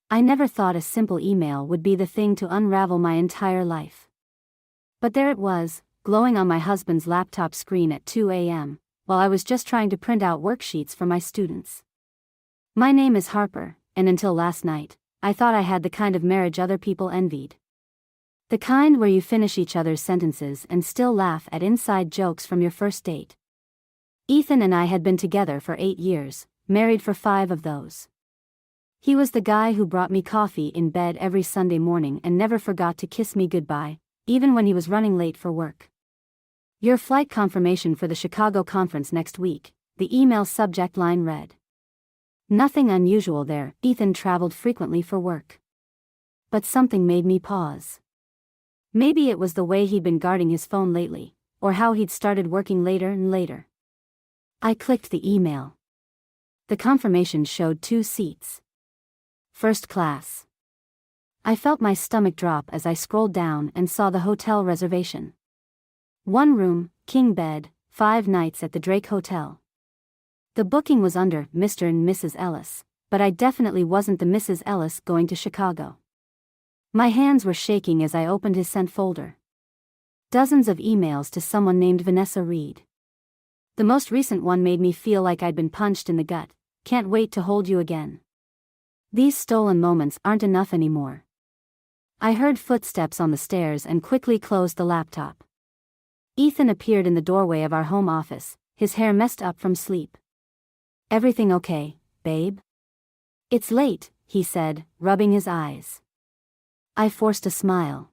I never thought a simple email would be the thing to unravel my entire life. But there it was, glowing on my husband's laptop screen at 2 a.m., while I was just trying to print out worksheets for my students. My name is Harper, and until last night, I thought I had the kind of marriage other people envied. The kind where you finish each other's sentences and still laugh at inside jokes from your first date. Ethan and I had been together for 8 years, married for 5 of those. He was the guy who brought me coffee in bed every Sunday morning and never forgot to kiss me goodbye, even when he was running late for work. Your flight confirmation for the Chicago conference next week, the email subject line read. Nothing unusual there, Ethan traveled frequently for work. But something made me pause. Maybe it was the way he'd been guarding his phone lately, or how he'd started working later and later. I clicked the email. The confirmation showed 2 seats. First class. I felt my stomach drop as I scrolled down and saw the hotel reservation. 1 room, king bed, 5 nights at the Drake Hotel. The booking was under Mr. and Mrs. Ellis, but I definitely wasn't the Mrs. Ellis going to Chicago. My hands were shaking as I opened his sent folder. Dozens of emails to someone named Vanessa Reed. The most recent one made me feel like I'd been punched in the gut. Can't wait to hold you again. These stolen moments aren't enough anymore. I heard footsteps on the stairs and quickly closed the laptop. Ethan appeared in the doorway of our home office, his hair messed up from sleep. Everything okay, babe? It's late, he said, rubbing his eyes. I forced a smile.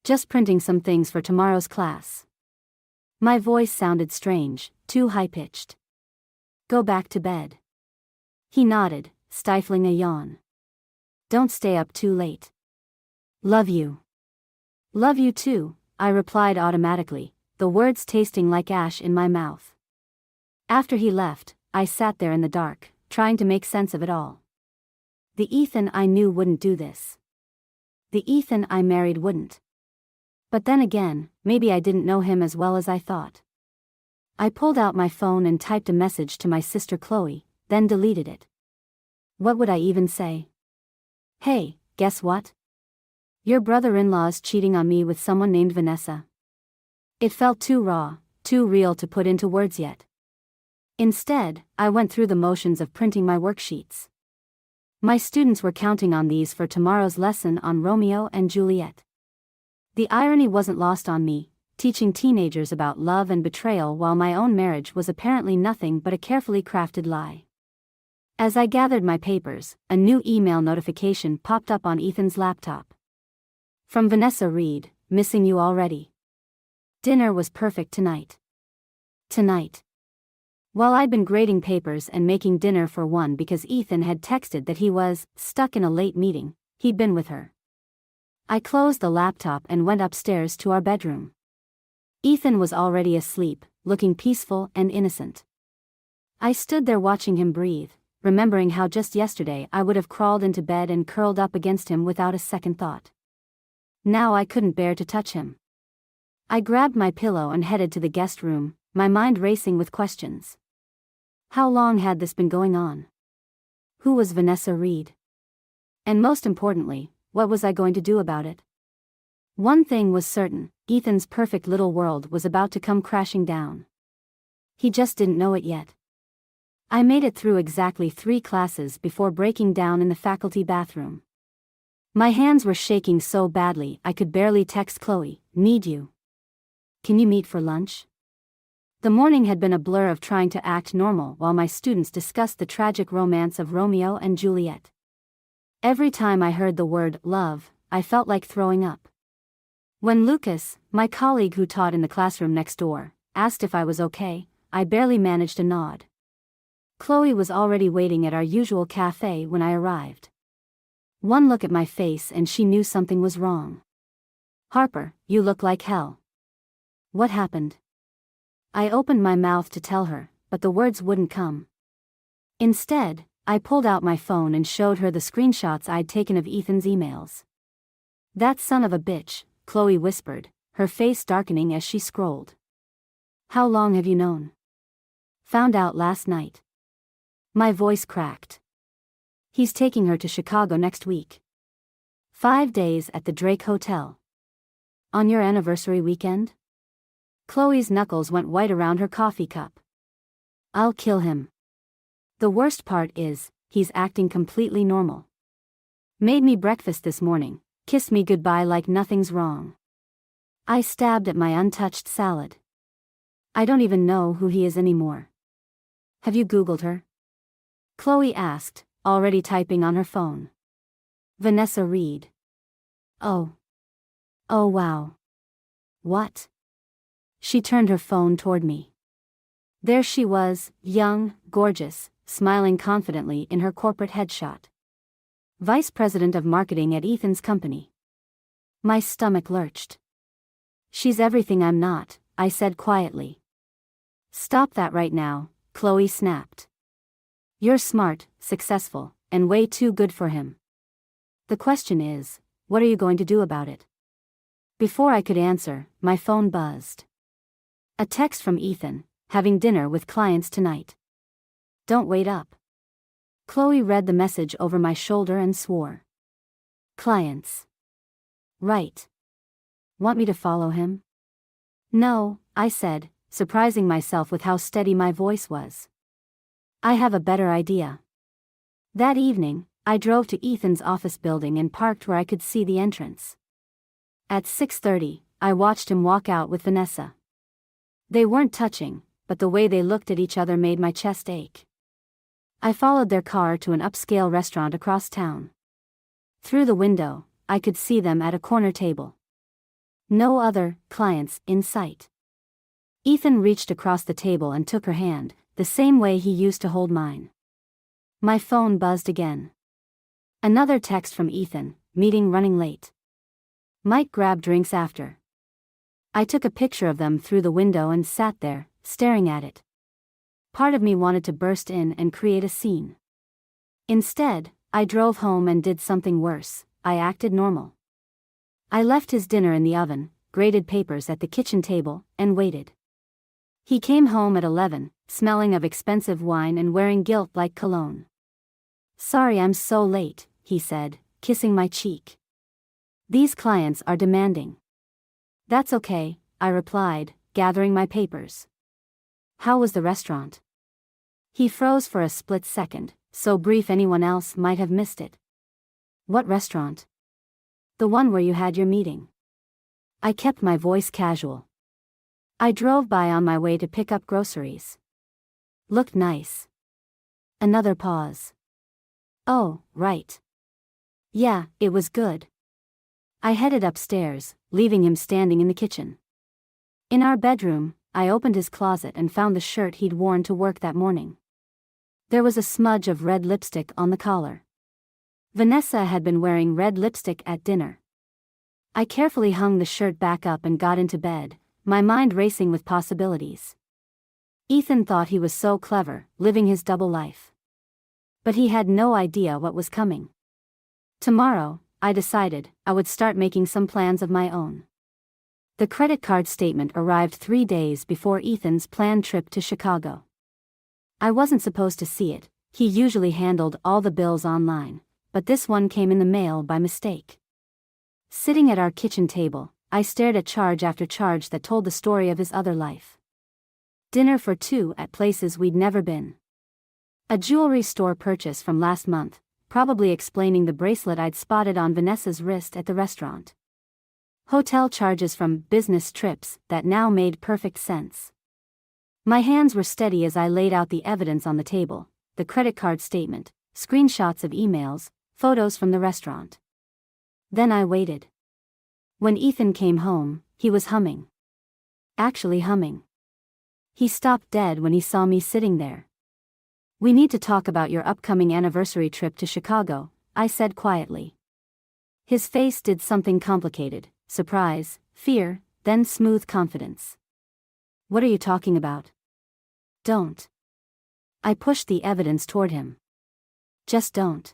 Just printing some things for tomorrow's class. My voice sounded strange, too high-pitched. Go back to bed. He nodded, stifling a yawn. Don't stay up too late. Love you. Love you too, I replied automatically, the words tasting like ash in my mouth. After he left, I sat there in the dark, trying to make sense of it all. The Ethan I knew wouldn't do this. The Ethan I married wouldn't. But then again, maybe I didn't know him as well as I thought. I pulled out my phone and typed a message to my sister Chloe, then deleted it. What would I even say? Hey, guess what? Your brother-in-law's cheating on me with someone named Vanessa. It felt too raw, too real to put into words yet. Instead, I went through the motions of printing my worksheets. My students were counting on these for tomorrow's lesson on Romeo and Juliet. The irony wasn't lost on me, teaching teenagers about love and betrayal while my own marriage was apparently nothing but a carefully crafted lie. As I gathered my papers, a new email notification popped up on Ethan's laptop. From Vanessa Reed, missing you already. Dinner was perfect tonight. Tonight. While I'd been grading papers and making dinner for one because Ethan had texted that he was stuck in a late meeting, he'd been with her. I closed the laptop and went upstairs to our bedroom. Ethan was already asleep, looking peaceful and innocent. I stood there watching him breathe, remembering how just yesterday I would have crawled into bed and curled up against him without a second thought. Now I couldn't bear to touch him. I grabbed my pillow and headed to the guest room, my mind racing with questions. How long had this been going on? Who was Vanessa Reed? And most importantly, what was I going to do about it? One thing was certain, Ethan's perfect little world was about to come crashing down. He just didn't know it yet. I made it through exactly 3 classes before breaking down in the faculty bathroom. My hands were shaking so badly I could barely text Chloe, "Need you. Can you meet for lunch?" The morning had been a blur of trying to act normal while my students discussed the tragic romance of Romeo and Juliet. Every time I heard the word love, I felt like throwing up. When Lucas, my colleague who taught in the classroom next door, asked if I was okay, I barely managed a nod. Chloe was already waiting at our usual cafe when I arrived. One look at my face and she knew something was wrong. "Harper, you look like hell. What happened?" I opened my mouth to tell her, but the words wouldn't come. Instead, I pulled out my phone and showed her the screenshots I'd taken of Ethan's emails. "That son of a bitch," Chloe whispered, her face darkening as she scrolled. "How long have you known?" "Found out last night." My voice cracked. He's taking her to Chicago next week. 5 days at the Drake Hotel. On your anniversary weekend? Chloe's knuckles went white around her coffee cup. I'll kill him. The worst part is, he's acting completely normal. Made me breakfast this morning, kissed me goodbye like nothing's wrong. I stabbed at my untouched salad. I don't even know who he is anymore. Have you Googled her? Chloe asked, already typing on her phone. Vanessa Reed. Oh. Oh wow. What? She turned her phone toward me. There she was, young, gorgeous, smiling confidently in her corporate headshot. Vice President of Marketing at Ethan's company. My stomach lurched. She's everything I'm not, I said quietly. Stop that right now, Chloe snapped. You're smart, successful, and way too good for him. The question is, what are you going to do about it? Before I could answer, my phone buzzed. A text from Ethan, having dinner with clients tonight. Don't wait up. Chloe read the message over my shoulder and swore. Clients. Right. Want me to follow him? No, I said, surprising myself with how steady my voice was. I have a better idea. That evening, I drove to Ethan's office building and parked where I could see the entrance. At 6:30, I watched him walk out with Vanessa. They weren't touching, but the way they looked at each other made my chest ache. I followed their car to an upscale restaurant across town. Through the window, I could see them at a corner table. No other clients in sight. Ethan reached across the table and took her hand, the same way he used to hold mine. My phone buzzed again. Another text from Ethan, meeting running late. Might grab drinks after. I took a picture of them through the window and sat there, staring at it. Part of me wanted to burst in and create a scene. Instead, I drove home and did something worse. I acted normal. I left his dinner in the oven, graded papers at the kitchen table, and waited. He came home at 11, smelling of expensive wine and wearing guilt like cologne. Sorry I'm so late, he said, kissing my cheek. These clients are demanding. That's okay, I replied, gathering my papers. How was the restaurant? He froze for a split second, so brief anyone else might have missed it. What restaurant? The one where you had your meeting. I kept my voice casual. I drove by on my way to pick up groceries. Looked nice. Another pause. Oh, right. Yeah, it was good. I headed upstairs, leaving him standing in the kitchen. In our bedroom, I opened his closet and found the shirt he'd worn to work that morning. There was a smudge of red lipstick on the collar. Vanessa had been wearing red lipstick at dinner. I carefully hung the shirt back up and got into bed, my mind racing with possibilities. Ethan thought he was so clever, living his double life. But he had no idea what was coming. Tomorrow, I decided, I would start making some plans of my own. The credit card statement arrived 3 days before Ethan's planned trip to Chicago. I wasn't supposed to see it, he usually handled all the bills online, but this one came in the mail by mistake. Sitting at our kitchen table, I stared at charge after charge that told the story of his other life. Dinner for 2 at places we'd never been. A jewelry store purchase from last month, probably explaining the bracelet I'd spotted on Vanessa's wrist at the restaurant. Hotel charges from business trips that now made perfect sense. My hands were steady as I laid out the evidence on the table, the credit card statement, screenshots of emails, photos from the restaurant. Then I waited. When Ethan came home, he was humming. Actually humming. He stopped dead when he saw me sitting there. We need to talk about your upcoming anniversary trip to Chicago, I said quietly. His face did something complicated, surprise, fear, then smooth confidence. What are you talking about? Don't. I pushed the evidence toward him. Just don't.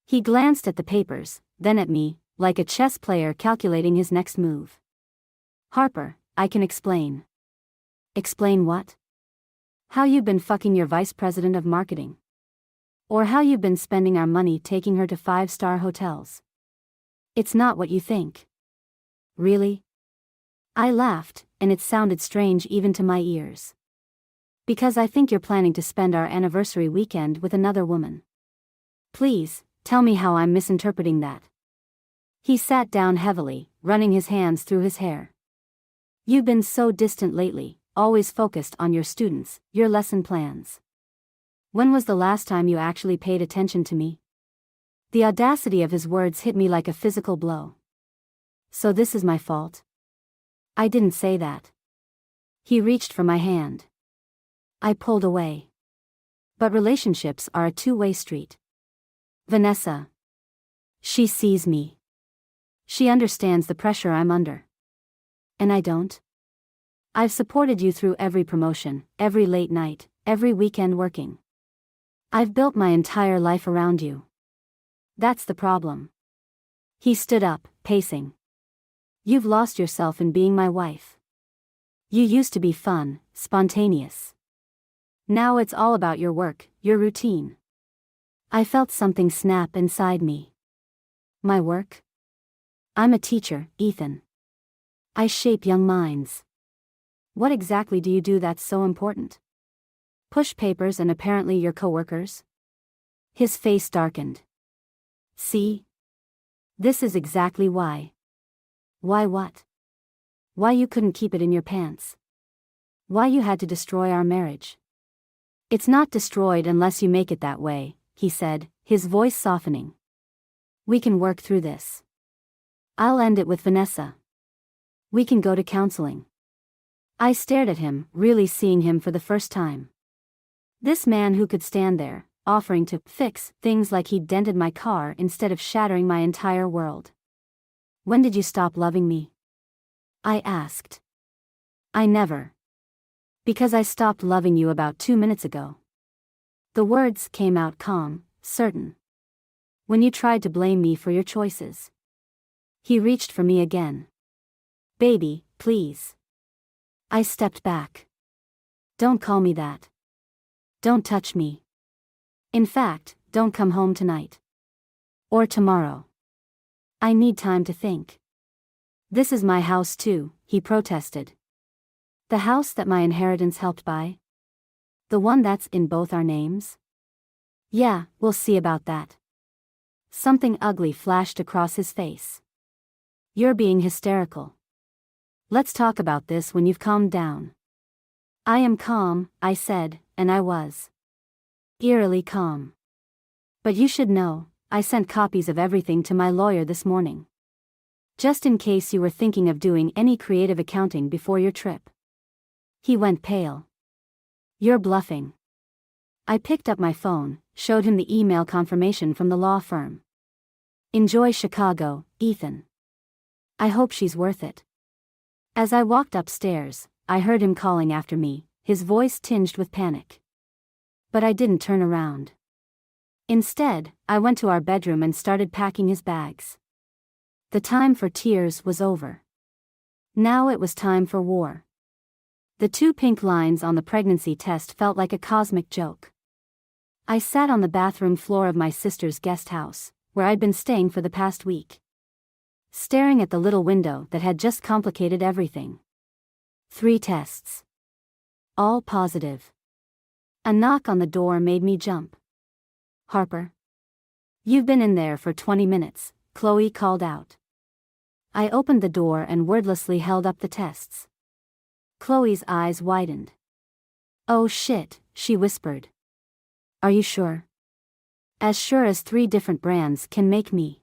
He glanced at the papers, then at me, like a chess player calculating his next move. Harper, I can explain. Explain what? How you've been fucking your vice president of marketing. Or how you've been spending our money taking her to 5-star hotels. It's not what you think. Really? I laughed, and it sounded strange even to my ears. Because I think you're planning to spend our anniversary weekend with another woman. Please, tell me how I'm misinterpreting that. He sat down heavily, running his hands through his hair. You've been so distant lately, always focused on your students, your lesson plans. When was the last time you actually paid attention to me? The audacity of his words hit me like a physical blow. So this is my fault? I didn't say that. He reached for my hand. I pulled away. But relationships are a two-way street. Vanessa. She sees me. She understands the pressure I'm under. And I don't. I've supported you through every promotion, every late night, every weekend working. I've built my entire life around you. That's the problem. He stood up, pacing. You've lost yourself in being my wife. You used to be fun, spontaneous. Now it's all about your work, your routine. I felt something snap inside me. My work? I'm a teacher, Ethan. I shape young minds. What exactly do you do that's so important? Push papers and apparently your coworkers? His face darkened. See? This is exactly why. Why what? Why you couldn't keep it in your pants? Why you had to destroy our marriage? It's not destroyed unless you make it that way, he said, his voice softening. We can work through this. I'll end it with Vanessa. We can go to counseling. I stared at him, really seeing him for the first time. This man who could stand there, offering to fix things like he'd dented my car instead of shattering my entire world. When did you stop loving me? I asked. I never. Because I stopped loving you about 2 minutes ago. The words came out calm, certain. When you tried to blame me for your choices. He reached for me again. Baby, please. I stepped back. Don't call me that. Don't touch me. In fact, don't come home tonight. Or tomorrow. I need time to think. This is my house too, he protested. The house that my inheritance helped buy? The one that's in both our names? Yeah, we'll see about that. Something ugly flashed across his face. You're being hysterical. Let's talk about this when you've calmed down. I am calm, I said, and I was. Eerily calm. But you should know, I sent copies of everything to my lawyer this morning. Just in case you were thinking of doing any creative accounting before your trip. He went pale. You're bluffing. I picked up my phone, showed him the email confirmation from the law firm. Enjoy Chicago, Ethan. I hope she's worth it. As I walked upstairs, I heard him calling after me, his voice tinged with panic. But I didn't turn around. Instead, I went to our bedroom and started packing his bags. The time for tears was over. Now it was time for war. The 2 pink lines on the pregnancy test felt like a cosmic joke. I sat on the bathroom floor of my sister's guest house, where I'd been staying for the past week. Staring at the little window that had just complicated everything. 3 tests. All positive. A knock on the door made me jump. Harper? You've been in there for 20 minutes, Chloe called out. I opened the door and wordlessly held up the tests. Chloe's eyes widened. Oh shit, she whispered. Are you sure? As sure as 3 different brands can make me.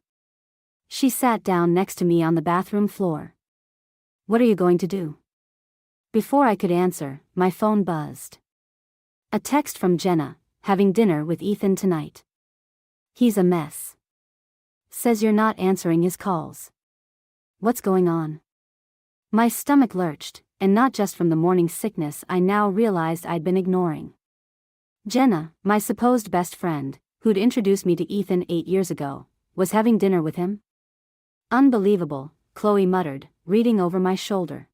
She sat down next to me on the bathroom floor. What are you going to do? Before I could answer, my phone buzzed. A text from Jenna, having dinner with Ethan tonight. He's a mess. Says you're not answering his calls. What's going on? My stomach lurched, and not just from the morning sickness I now realized I'd been ignoring. Jenna, my supposed best friend, who'd introduced me to Ethan 8 years ago, was having dinner with him? Unbelievable, Chloe muttered, reading over my shoulder.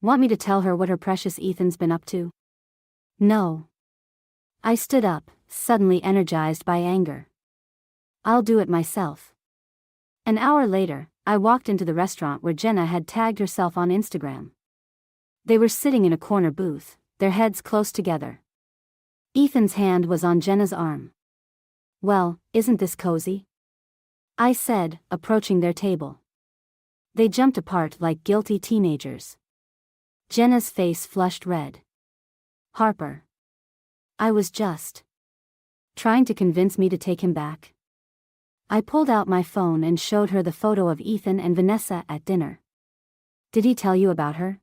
Want me to tell her what her precious Ethan's been up to? No. I stood up, suddenly energized by anger. I'll do it myself. An hour later, I walked into the restaurant where Jenna had tagged herself on Instagram. They were sitting in a corner booth, their heads close together. Ethan's hand was on Jenna's arm. "Well, isn't this cozy?" I said, approaching their table. They jumped apart like guilty teenagers. Jenna's face flushed red. "Harper. I was just trying to convince me to take him back." I pulled out my phone and showed her the photo of Ethan and Vanessa at dinner. "Did he tell you about her?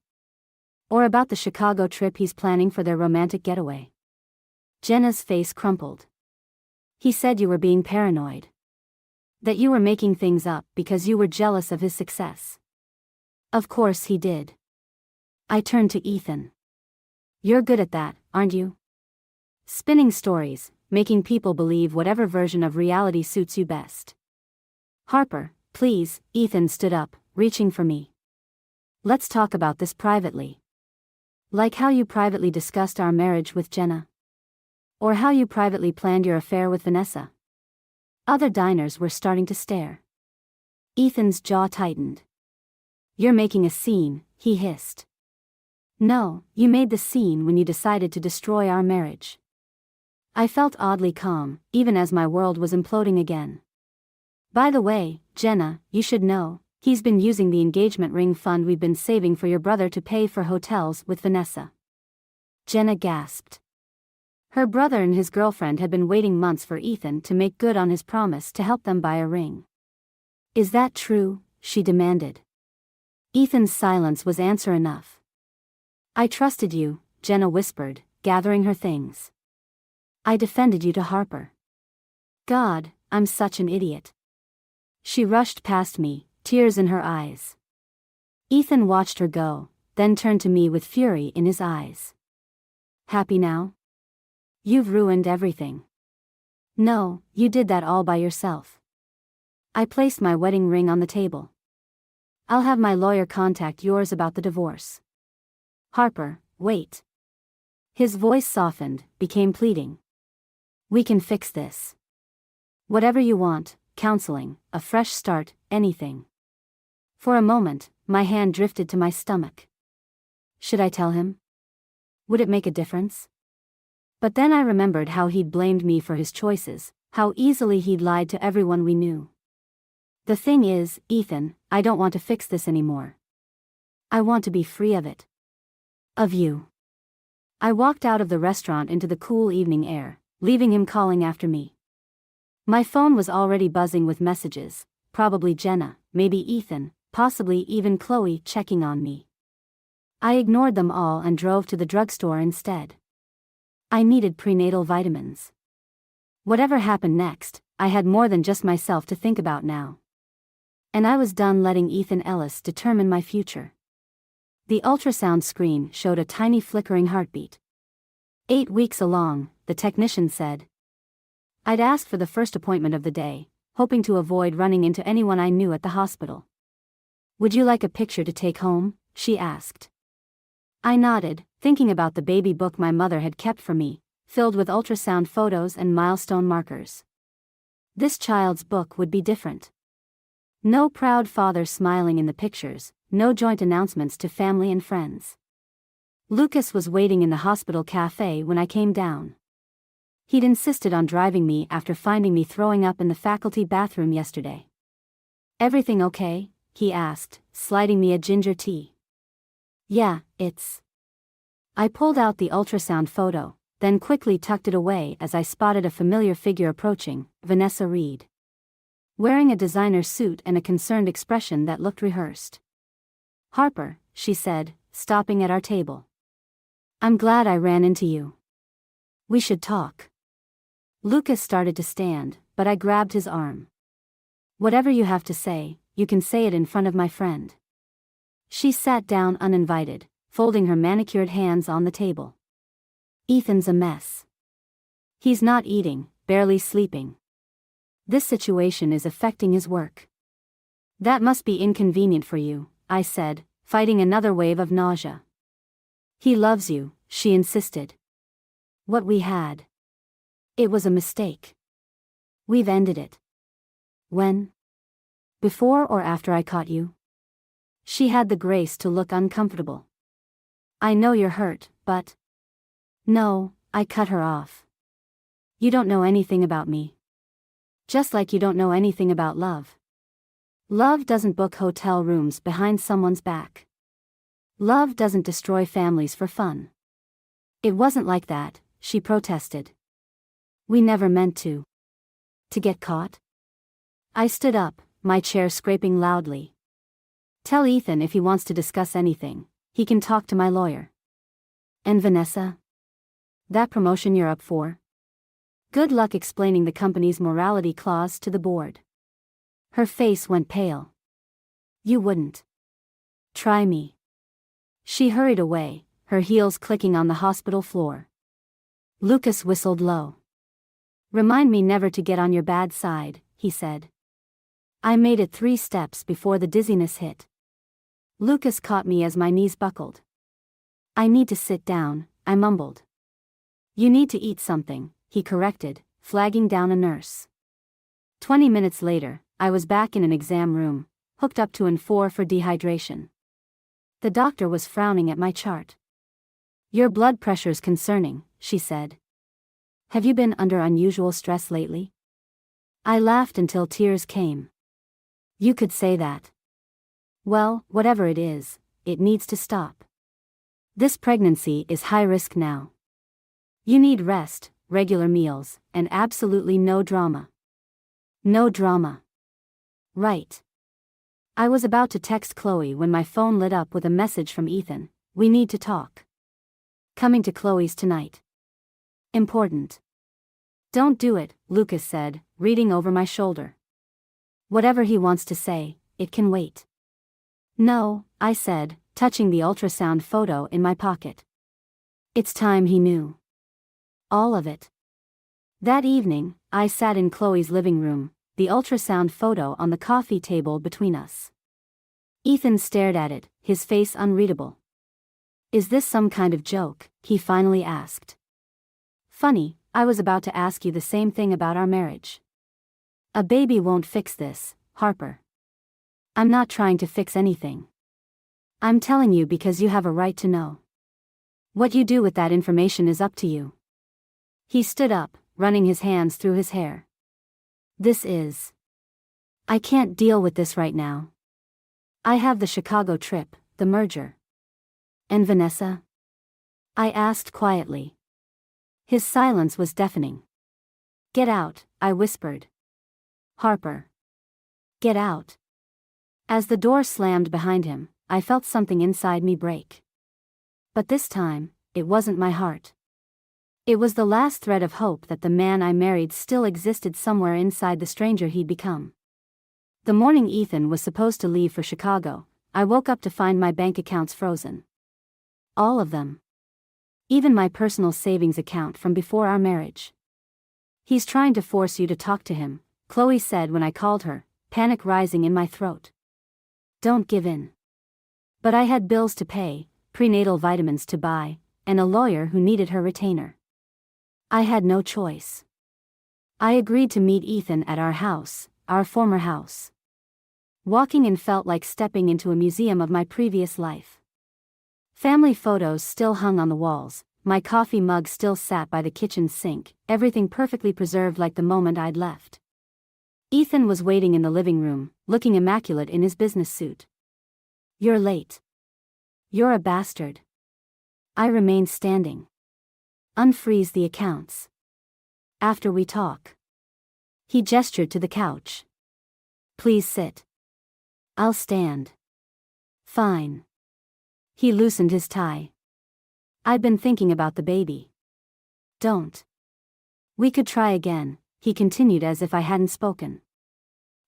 Or about the Chicago trip he's planning for their romantic getaway?" Jenna's face crumpled. "He said you were being paranoid. That you were making things up because you were jealous of his success." "Of course he did." I turned to Ethan. "You're good at that, aren't you? Spinning stories, making people believe whatever version of reality suits you best." "Harper, please," Ethan stood up, reaching for me. "Let's talk about this privately. Like how you privately discussed our marriage with Jenna. Or how you privately planned your affair with Vanessa." Other diners were starting to stare. Ethan's jaw tightened. "You're making a scene," he hissed. "No, you made the scene when you decided to destroy our marriage." I felt oddly calm, even as my world was imploding again. "By the way, Jenna, you should know, he's been using the engagement ring fund we've been saving for your brother to pay for hotels with Vanessa." Jenna gasped. Her brother and his girlfriend had been waiting months for Ethan to make good on his promise to help them buy a ring. "Is that true?" she demanded. Ethan's silence was answer enough. "I trusted you," Jenna whispered, gathering her things. "I defended you to Harper. God, I'm such an idiot." She rushed past me, tears in her eyes. Ethan watched her go, then turned to me with fury in his eyes. "Happy now? You've ruined everything." "No, you did that all by yourself." I placed my wedding ring on the table. "I'll have my lawyer contact yours about the divorce." "Harper, wait." His voice softened, became pleading. "We can fix this. Whatever you want, counseling, a fresh start, anything." For a moment, my hand drifted to my stomach. Should I tell him? Would it make a difference? But then I remembered how he'd blamed me for his choices, how easily he'd lied to everyone we knew. "The thing is, Ethan, I don't want to fix this anymore. I want to be free of it. Of you." I walked out of the restaurant into the cool evening air, leaving him calling after me. My phone was already buzzing with messages, probably Jenna, maybe Ethan, possibly even Chloe checking on me. I ignored them all and drove to the drugstore instead. I needed prenatal vitamins. Whatever happened next, I had more than just myself to think about now. And I was done letting Ethan Ellis determine my future. The ultrasound screen showed a tiny flickering heartbeat. 8 weeks along, the technician said. I'd asked for the first appointment of the day, hoping to avoid running into anyone I knew at the hospital. "Would you like a picture to take home?" she asked. I nodded, thinking about the baby book my mother had kept for me, filled with ultrasound photos and milestone markers. This child's book would be different. No proud father smiling in the pictures, no joint announcements to family and friends. Lucas was waiting in the hospital cafe when I came down. He'd insisted on driving me after finding me throwing up in the faculty bathroom yesterday. "Everything okay?" he asked, sliding me a ginger tea. "Yeah, it's..." I pulled out the ultrasound photo, then quickly tucked it away as I spotted a familiar figure approaching, Vanessa Reed. Wearing a designer suit and a concerned expression that looked rehearsed. "Harper," she said, stopping at our table. "I'm glad I ran into you. We should talk." Lucas started to stand, but I grabbed his arm. "Whatever you have to say, you can say it in front of my friend." She sat down uninvited, folding her manicured hands on the table. "Ethan's a mess. He's not eating, barely sleeping. This situation is affecting his work." "That must be inconvenient for you," I said, fighting another wave of nausea. "He loves you," she insisted. "What we had. It was a mistake. We've ended it. When? Before or after I caught you? She had the grace to look uncomfortable. I know you're hurt, but... No, I cut her off. You don't know anything about me. Just like you don't know anything about love. Love doesn't book hotel rooms behind someone's back. Love doesn't destroy families for fun. It wasn't like that, she protested. We never meant to. To get caught? I stood up, my chair scraping loudly. Tell Ethan if he wants to discuss anything, he can talk to my lawyer. And Vanessa? That promotion you're up for? Good luck explaining the company's morality clause to the board. Her face went pale. You wouldn't. Try me. She hurried away, her heels clicking on the hospital floor. Lucas whistled low. Remind me never to get on your bad side, he said. I made it 3 steps before the dizziness hit. Lucas caught me as my knees buckled. I need to sit down, I mumbled. You need to eat something, he corrected, flagging down a nurse. 20 minutes later, I was back in an exam room, hooked up to N4 for dehydration. The doctor was frowning at my chart. Your blood pressure's concerning, she said. Have you been under unusual stress lately? I laughed until tears came. You could say that. Well, whatever it is, it needs to stop. This pregnancy is high risk now. You need rest, regular meals, and absolutely no drama. No drama. Right. I was about to text Chloe when my phone lit up with a message from Ethan. We need to talk. Coming to Chloe's tonight. Important. Don't do it, Lucas said, reading over my shoulder. Whatever he wants to say, it can wait. No, I said, touching the ultrasound photo in my pocket. It's time he knew. All of it. That evening, I sat in Chloe's living room, the ultrasound photo on the coffee table between us. Ethan stared at it, his face unreadable. Is this some kind of joke? He finally asked. Funny, I was about to ask you the same thing about our marriage. A baby won't fix this, Harper. I'm not trying to fix anything. I'm telling you because you have a right to know. What you do with that information is up to you. He stood up, running his hands through his hair. I can't deal with this right now. I have the Chicago trip, the merger. And Vanessa? I asked quietly. His silence was deafening. Get out, I whispered. Harper. Get out. As the door slammed behind him, I felt something inside me break. But this time, it wasn't my heart. It was the last thread of hope that the man I married still existed somewhere inside the stranger he'd become. The morning Ethan was supposed to leave for Chicago, I woke up to find my bank accounts frozen. All of them. Even my personal savings account from before our marriage. He's trying to force you to talk to him, Chloe said when I called her, panic rising in my throat. Don't give in. But I had bills to pay, prenatal vitamins to buy, and a lawyer who needed her retainer. I had no choice. I agreed to meet Ethan at our house, our former house. Walking in felt like stepping into a museum of my previous life. Family photos still hung on the walls, my coffee mug still sat by the kitchen sink, everything perfectly preserved like the moment I'd left. Ethan was waiting in the living room, looking immaculate in his business suit. You're late. You're a bastard. I remained standing. Unfreeze the accounts. After we talk. He gestured to the couch. Please sit. I'll stand. Fine. He loosened his tie. I'd been thinking about the baby. Don't. We could try again, he continued as if I hadn't spoken.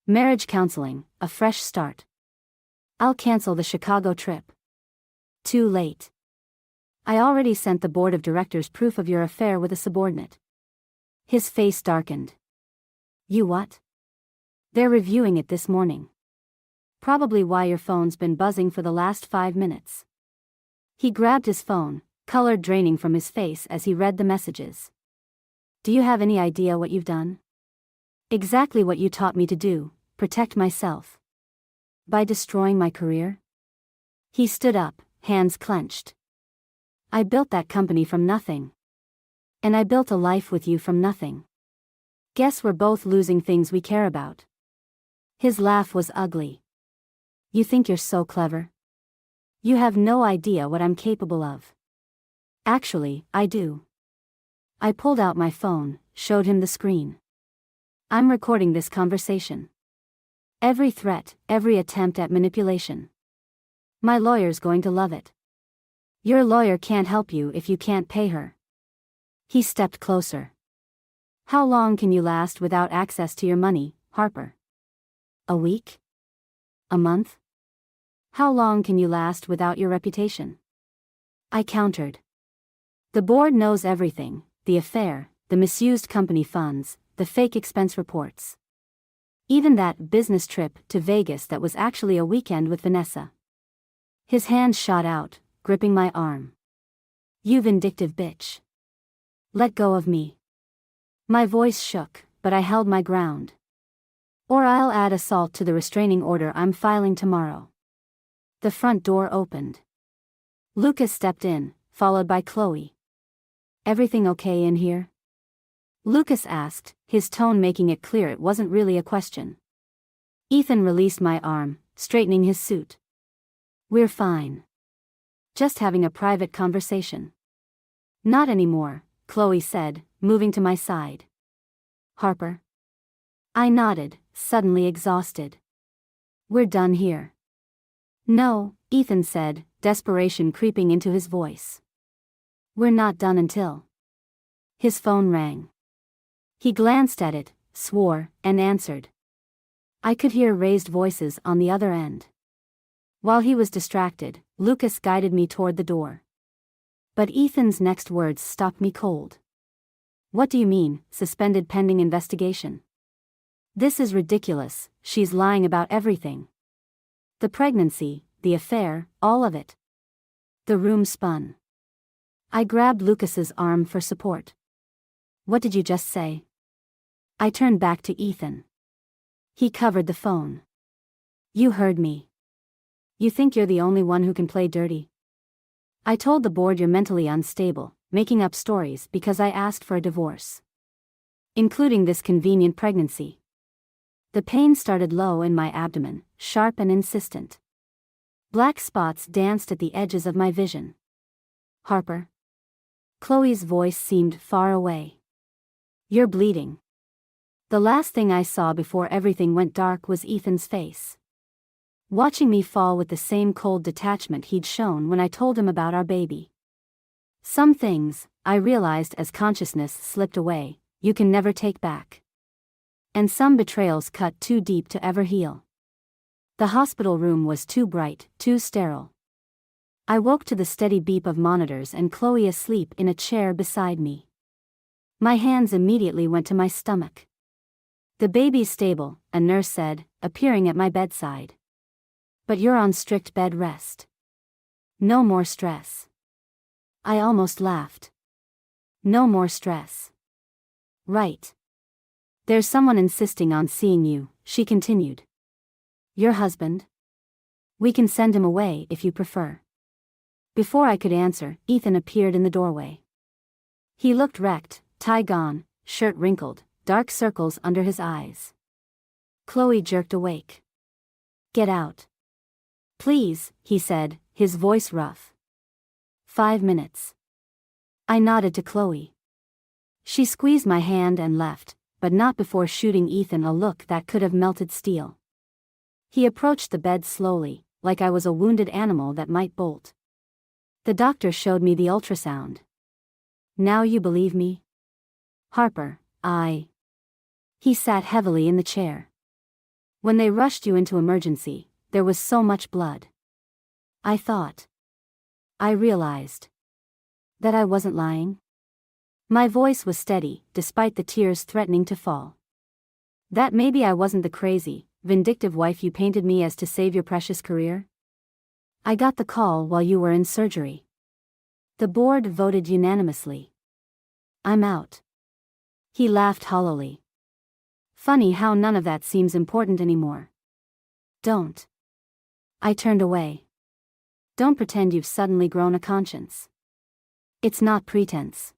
Marriage counseling, a fresh start. I'll cancel the Chicago trip. Too late. I already sent the board of directors proof of your affair with a subordinate. His face darkened. You what? They're reviewing it this morning. Probably why your phone's been buzzing for the last 5 minutes. He grabbed his phone, color draining from his face as he read the messages. Do you have any idea what you've done? Exactly what you taught me to do, protect myself. By destroying my career? He stood up, hands clenched. I built that company from nothing. And I built a life with you from nothing. Guess we're both losing things we care about. His laugh was ugly. You think you're so clever? You have no idea what I'm capable of. Actually, I do. I pulled out my phone, showed him the screen. I'm recording this conversation. Every threat, every attempt at manipulation. My lawyer's going to love it. Your lawyer can't help you if you can't pay her. He stepped closer. How long can you last without access to your money, Harper? A week? A month? How long can you last without your reputation? I countered. The board knows everything, the affair, the misused company funds, the fake expense reports. Even that business trip to Vegas that was actually a weekend with Vanessa. His hand shot out, gripping my arm. You vindictive bitch. Let go of me. My voice shook, but I held my ground. Or I'll add assault to the restraining order I'm filing tomorrow. The front door opened. Lucas stepped in, followed by Chloe. Everything okay in here? Lucas asked, his tone making it clear it wasn't really a question. Ethan released my arm, straightening his suit. We're fine. Just having a private conversation. Not anymore, Chloe said, moving to my side. Harper? I nodded, suddenly exhausted. We're done here. No, Ethan said, desperation creeping into his voice. We're not done until. His phone rang. He glanced at it, swore, and answered. I could hear raised voices on the other end. While he was distracted, Lucas guided me toward the door. But Ethan's next words stopped me cold. What do you mean, suspended pending investigation? This is ridiculous, she's lying about everything. The pregnancy, the affair, all of it. The room spun. I grabbed Lucas's arm for support. What did you just say? I turned back to Ethan. He covered the phone. You heard me. You think you're the only one who can play dirty? I told the board you're mentally unstable, making up stories because I asked for a divorce. Including this convenient pregnancy. The pain started low in my abdomen, sharp and insistent. Black spots danced at the edges of my vision. Harper? Chloe's voice seemed far away. You're bleeding. The last thing I saw before everything went dark was Ethan's face. Watching me fall with the same cold detachment he'd shown when I told him about our baby. Some things, I realized as consciousness slipped away, you can never take back. And some betrayals cut too deep to ever heal. The hospital room was too bright, too sterile. I woke to the steady beep of monitors and Chloe asleep in a chair beside me. My hands immediately went to my stomach. The baby's stable, a nurse said, appearing at my bedside. But you're on strict bed rest. No more stress. I almost laughed. No more stress. Right. There's someone insisting on seeing you, she continued. Your husband? We can send him away if you prefer. Before I could answer, Ethan appeared in the doorway. He looked wrecked, tie gone, shirt wrinkled, dark circles under his eyes. Chloe jerked awake. Get out. Please, he said, his voice rough. 5 minutes. I nodded to Chloe. She squeezed my hand and left, but not before shooting Ethan a look that could have melted steel. He approached the bed slowly, like I was a wounded animal that might bolt. The doctor showed me the ultrasound. Now you believe me? Harper, He sat heavily in the chair. When they rushed you into emergency, there was so much blood. I realized. That I wasn't lying. My voice was steady, despite the tears threatening to fall. That maybe I wasn't the crazy, vindictive wife you painted me as to save your precious career? I got the call while you were in surgery. The board voted unanimously. I'm out. He laughed hollowly. Funny how none of that seems important anymore. Don't. I turned away. Don't pretend you've suddenly grown a conscience. It's not pretense.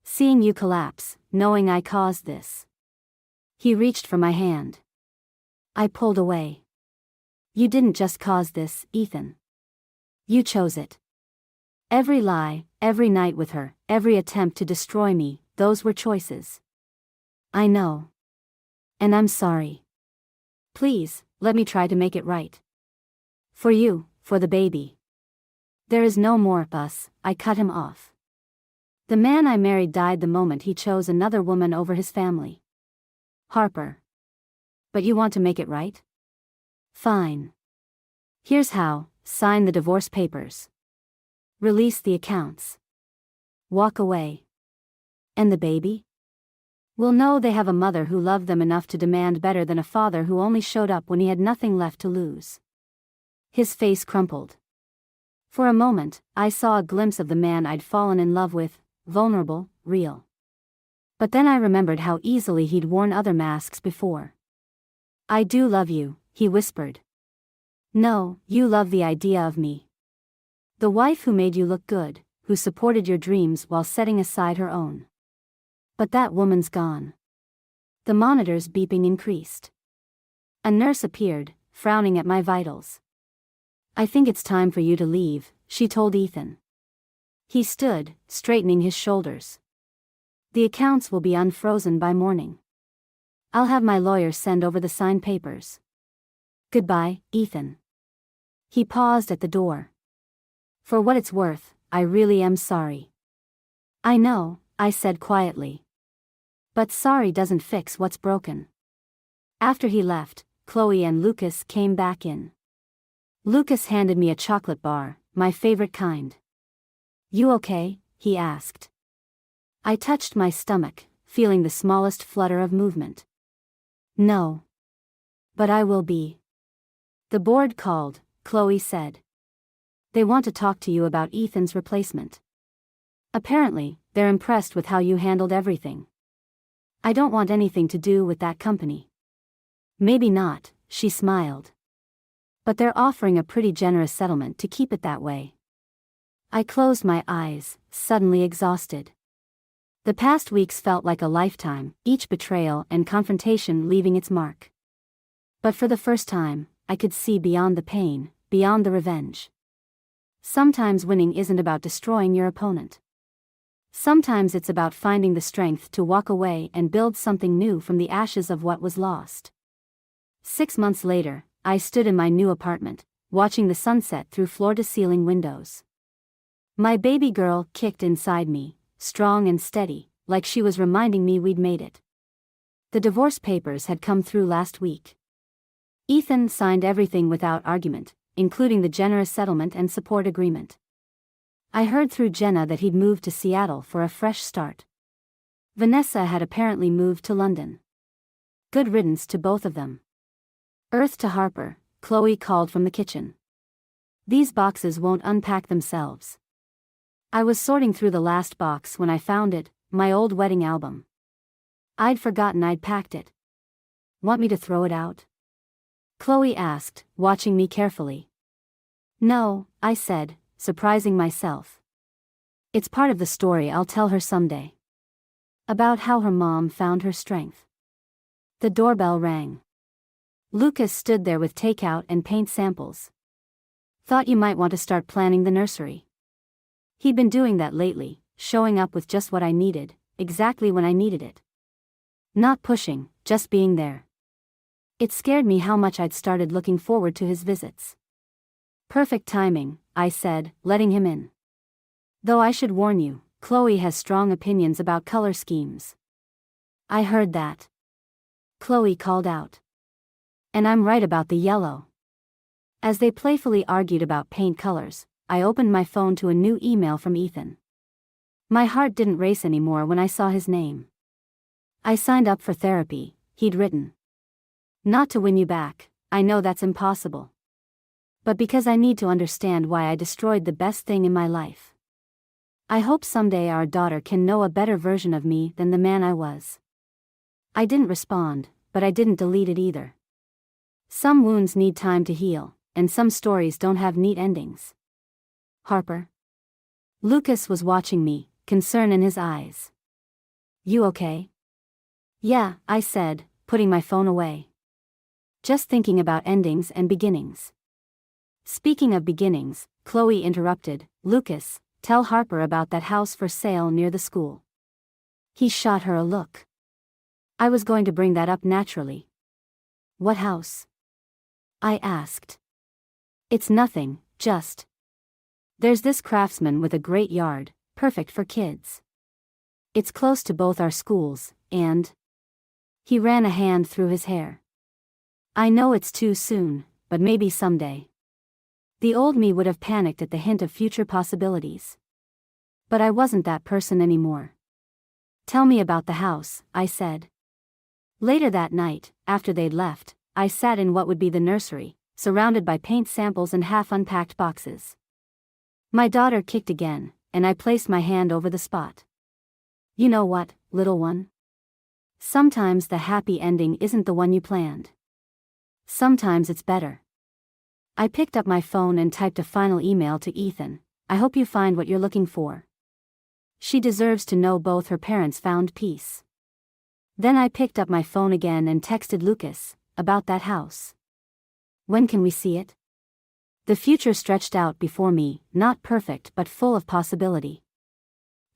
Seeing you collapse, knowing I caused this. He reached for my hand. I pulled away. You didn't just cause this, Ethan. You chose it. Every lie, every night with her, every attempt to destroy me, those were choices. I know. And I'm sorry. Please, let me try to make it right. For you, for the baby. There is no more of us. I cut him off. The man I married died the moment he chose another woman over his family. Harper. But you want to make it right? Fine. Here's how: sign the divorce papers. Release the accounts. Walk away. And the baby? Will know they have a mother who loved them enough to demand better than a father who only showed up when he had nothing left to lose. His face crumpled. For a moment, I saw a glimpse of the man I'd fallen in love with, vulnerable, real. But then I remembered how easily he'd worn other masks before. I do love you, he whispered. No, you love the idea of me. The wife who made you look good, who supported your dreams while setting aside her own. But that woman's gone. The monitor's beeping increased. A nurse appeared, frowning at my vitals. I think it's time for you to leave, she told Ethan. He stood, straightening his shoulders. The accounts will be unfrozen by morning. I'll have my lawyer send over the signed papers. Goodbye, Ethan. He paused at the door. For what it's worth, I really am sorry. I know, I said quietly. But sorry doesn't fix what's broken. After he left, Chloe and Lucas came back in. Lucas handed me a chocolate bar, my favorite kind. You okay? He asked. I touched my stomach, feeling the smallest flutter of movement. No. But I will be. The board called, Chloe said. They want to talk to you about Ethan's replacement. Apparently, they're impressed with how you handled everything. I don't want anything to do with that company. Maybe not, she smiled. But they're offering a pretty generous settlement to keep it that way. I closed my eyes, suddenly exhausted. The past weeks felt like a lifetime, each betrayal and confrontation leaving its mark. But for the first time, I could see beyond the pain, beyond the revenge. Sometimes winning isn't about destroying your opponent. Sometimes it's about finding the strength to walk away and build something new from the ashes of what was lost. 6 months later, I stood in my new apartment, watching the sunset through floor-to-ceiling windows. My baby girl kicked inside me, strong and steady, like she was reminding me we'd made it. The divorce papers had come through last week. Ethan signed everything without argument, including the generous settlement and support agreement. I heard through Jenna that he'd moved to Seattle for a fresh start. Vanessa had apparently moved to London. Good riddance to both of them. Earth to Harper, Chloe called from the kitchen. These boxes won't unpack themselves. I was sorting through the last box when I found it, my old wedding album. I'd forgotten I'd packed it. Want me to throw it out? Chloe asked, watching me carefully. No, I said, surprising myself. It's part of the story I'll tell her someday. About how her mom found her strength. The doorbell rang. Lucas stood there with takeout and paint samples. Thought you might want to start planning the nursery. He'd been doing that lately, showing up with just what I needed, exactly when I needed it. Not pushing, just being there. It scared me how much I'd started looking forward to his visits. Perfect timing, I said, letting him in. Though I should warn you, Chloe has strong opinions about color schemes. I heard that. Chloe called out. And I'm right about the yellow. As they playfully argued about paint colors, I opened my phone to a new email from Ethan. My heart didn't race anymore when I saw his name. I signed up for therapy, he'd written. Not to win you back, I know that's impossible. But because I need to understand why I destroyed the best thing in my life. I hope someday our daughter can know a better version of me than the man I was. I didn't respond, but I didn't delete it either. Some wounds need time to heal, and some stories don't have neat endings. Harper. Lucas was watching me, concern in his eyes. You okay? Yeah, I said, putting my phone away. Just thinking about endings and beginnings. Speaking of beginnings, Chloe interrupted. Lucas, tell Harper about that house for sale near the school. He shot her a look. I was going to bring that up naturally. What house? I asked. It's nothing, just. There's this craftsman with a great yard, perfect for kids. It's close to both our schools, and. He ran a hand through his hair. I know it's too soon, but maybe someday. The old me would have panicked at the hint of future possibilities. But I wasn't that person anymore. Tell me about the house, I said. Later that night, after they'd left, I sat in what would be the nursery, surrounded by paint samples and half-unpacked boxes. My daughter kicked again, and I placed my hand over the spot. You know what, little one? Sometimes the happy ending isn't the one you planned. Sometimes it's better. I picked up my phone and typed a final email to Ethan. I hope you find what you're looking for. She deserves to know both her parents found peace. Then I picked up my phone again and texted Lucas, about that house. When can we see it? The future stretched out before me, not perfect but full of possibility.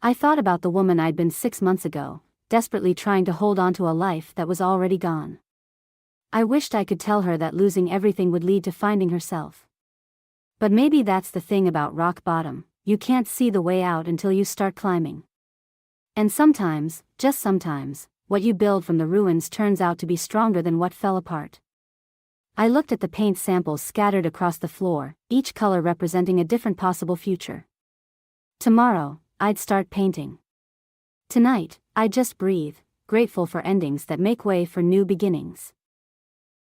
I thought about the woman I'd been 6 months ago, desperately trying to hold on to a life that was already gone. I wished I could tell her that losing everything would lead to finding herself. But maybe that's the thing about rock bottom, you can't see the way out until you start climbing. And sometimes, just sometimes, what you build from the ruins turns out to be stronger than what fell apart. I looked at the paint samples scattered across the floor, each color representing a different possible future. Tomorrow, I'd start painting. Tonight, I'd just breathe, grateful for endings that make way for new beginnings.